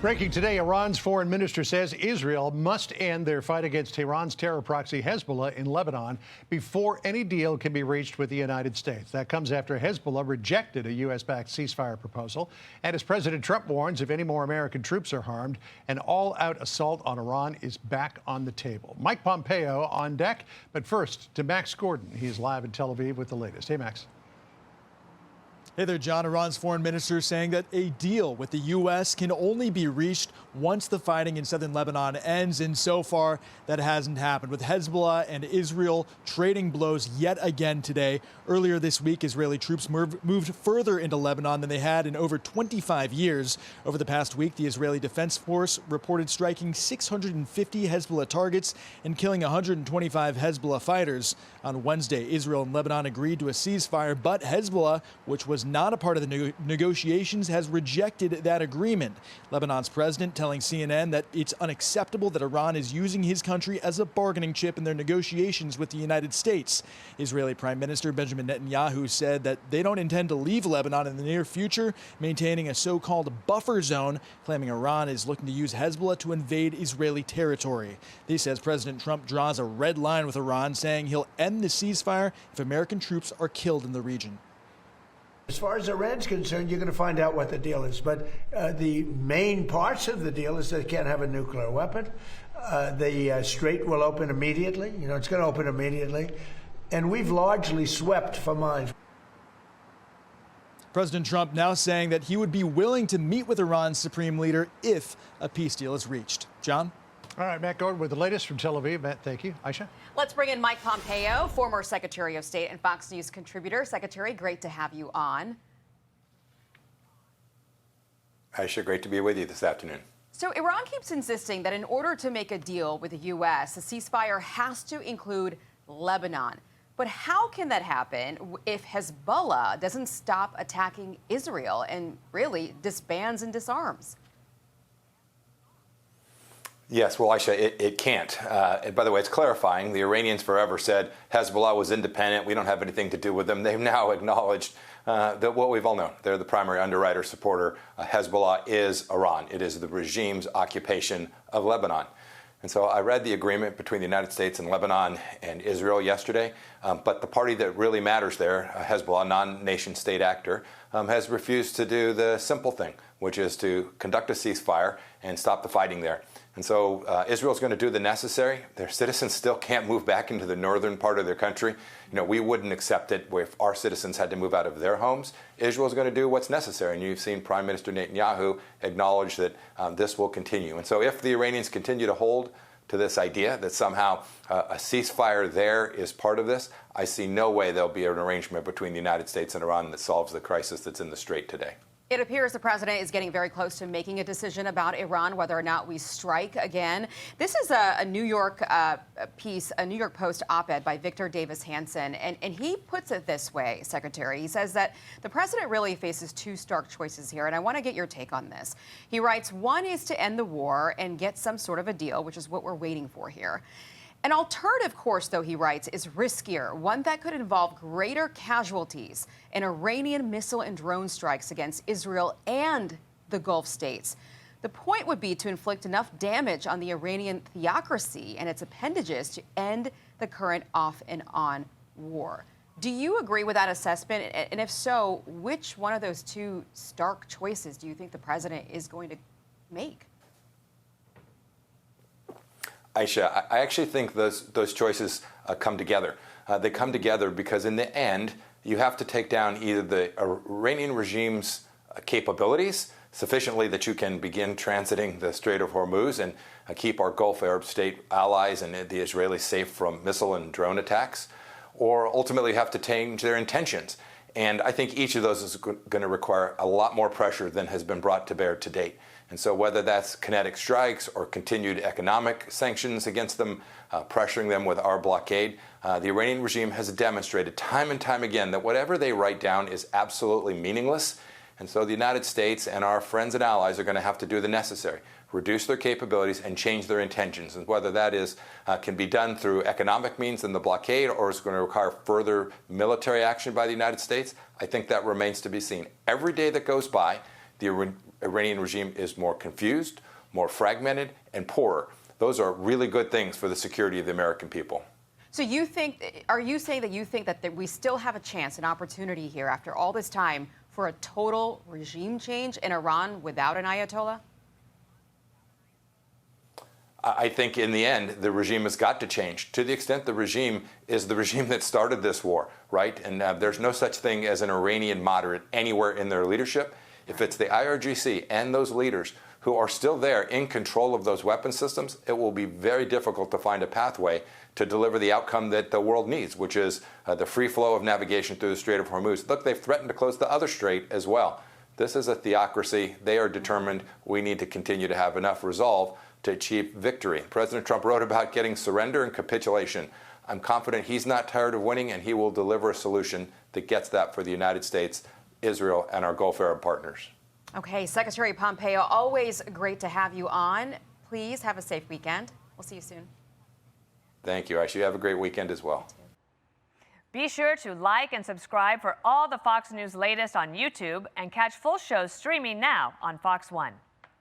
Breaking today, Iran's foreign minister says Israel must end their fight against Iran's terror proxy Hezbollah in Lebanon before any deal can be reached with the United States. That comes after Hezbollah rejected a U.S.-backed ceasefire proposal. And as President Trump warns, if any more American troops are harmed, an all-out assault on Iran is back on the table. Mike Pompeo on deck. But first, to Max Gordon. He's live in Tel Aviv with the latest. Hey, Max. Hey there, John. Iran's foreign minister saying that a deal with the U.S. can only be reached once the fighting in southern Lebanon ends, and so far that hasn't happened, with Hezbollah and Israel trading blows yet again today. Earlier this week, Israeli troops moved further into Lebanon than they had in over 25 years. Over the past week, the Israeli Defense Force reported striking 650 Hezbollah targets and killing 125 Hezbollah fighters. On Wednesday, Israel and Lebanon agreed to a ceasefire, but Hezbollah, which was not a part of the negotiations, has rejected that agreement. Lebanon's president telling CNN that it's unacceptable that Iran is using his country as a bargaining chip in their negotiations with the United States. Israeli Prime Minister Benjamin Netanyahu said that they don't intend to leave Lebanon in the near future, maintaining a so-called buffer zone, claiming Iran is looking to use Hezbollah to invade Israeli territory. He says President Trump draws a red line with Iran, saying he'll end the ceasefire if American troops are killed in the region. As far as Iran's concerned, you're going to find out what the deal is. But the main parts of the deal is they can't have a nuclear weapon. The strait will open immediately. You know, it's going to open immediately. And we've largely swept for mines. President Trump now saying that he would be willing to meet with Iran's supreme leader if a peace deal is reached. John? All right, Matt Gordon with the latest from Tel Aviv. Matt, thank you. Aisha? Let's bring in Mike Pompeo, former Secretary of State and Fox News contributor. Secretary, great to have you on. Aisha, great to be with you this afternoon. So Iran keeps insisting that in order to make a deal with the U.S., a ceasefire has to include Lebanon. But how can that happen if Hezbollah doesn't stop attacking Israel and really disbands and disarms? Yes, well, Aisha, it can't. By the way, it's clarifying. The Iranians forever said Hezbollah was independent. We don't have anything to do with them. They've now acknowledged that what we've all known. They're the primary underwriter, supporter. Hezbollah is Iran. It is the regime's occupation of Lebanon. And so I read the agreement between the United States and Lebanon and Israel yesterday. But the party that really matters there, Hezbollah, a non-nation state actor, has refused to do the simple thing, which is to conduct a ceasefire and stop the fighting there. And so Israel's going to do the necessary. Their citizens still can't move back into the northern part of their country. You know, we wouldn't accept it if our citizens had to move out of their homes. Israel's going to do what's necessary. And you've seen Prime Minister Netanyahu acknowledge that this will continue. And so if the Iranians continue to hold to this idea that somehow a ceasefire there is part of this, I see no way there'll be an arrangement between the United States and Iran that solves the crisis that's in the strait today. It appears the president is getting very close to making a decision about Iran, whether or not we strike again. This is a New York piece, a New York Post op-ed by Victor Davis Hanson, and he puts it this way, Secretary. He says that the president really faces two stark choices here, and I want to get your take on this. He writes, one is to end the war and get some sort of a deal, which is what we're waiting for here. An alternative course, though, he writes, is riskier, one that could involve greater casualties and Iranian missile and drone strikes against Israel and the Gulf states. The point would be to inflict enough damage on the Iranian theocracy and its appendages to end the current off-and-on war. Do you agree with that assessment? And if so, which one of those two stark choices do you think the president is going to make? Aisha, I actually think those choices come together. They come together because in the end, you have to take down either the Iranian regime's capabilities sufficiently that you can begin transiting the Strait of Hormuz and keep our Gulf Arab state allies and the Israelis safe from missile and drone attacks, or ultimately you have to change their intentions. And I think each of those is going to require a lot more pressure than has been brought to bear to date. And so whether that's kinetic strikes or continued economic sanctions against them, pressuring them with our blockade, the Iranian regime has demonstrated time and time again that whatever they write down is absolutely meaningless. And so the United States and our friends and allies are going to have to do the necessary, reduce their capabilities and change their intentions. And whether that is can be done through economic means in the blockade or is going to require further military action by the United States, I think that remains to be seen. Every day that goes by, the Iranian regime is more confused, more fragmented, and poorer. Those are really good things for the security of the American people. So are you saying that you think that we still have a chance, an opportunity here after all this time for a total regime change in Iran without an Ayatollah? I think in the end, the regime has got to change to the extent the regime is the regime that started this war, right? And there's no such thing as an Iranian moderate anywhere in their leadership. If it's the IRGC and those leaders who are still there in control of those weapon systems, it will be very difficult to find a pathway to deliver the outcome that the world needs, which is the free flow of navigation through the Strait of Hormuz. Look, they've threatened to close the other strait as well. This is a theocracy. They are determined. We need to continue to have enough resolve to achieve victory. President Trump wrote about getting surrender and capitulation. I'm confident he's not tired of winning, and he will deliver a solution that gets that for the United States, Israel, and our Gulf Arab partners. Okay, Secretary Pompeo, always great to have you on. Please have a safe weekend. We'll see you soon. Thank you. Aisha, you have a great weekend as well. Be sure to like and subscribe for all the Fox News latest on YouTube and catch full shows streaming now on Fox One.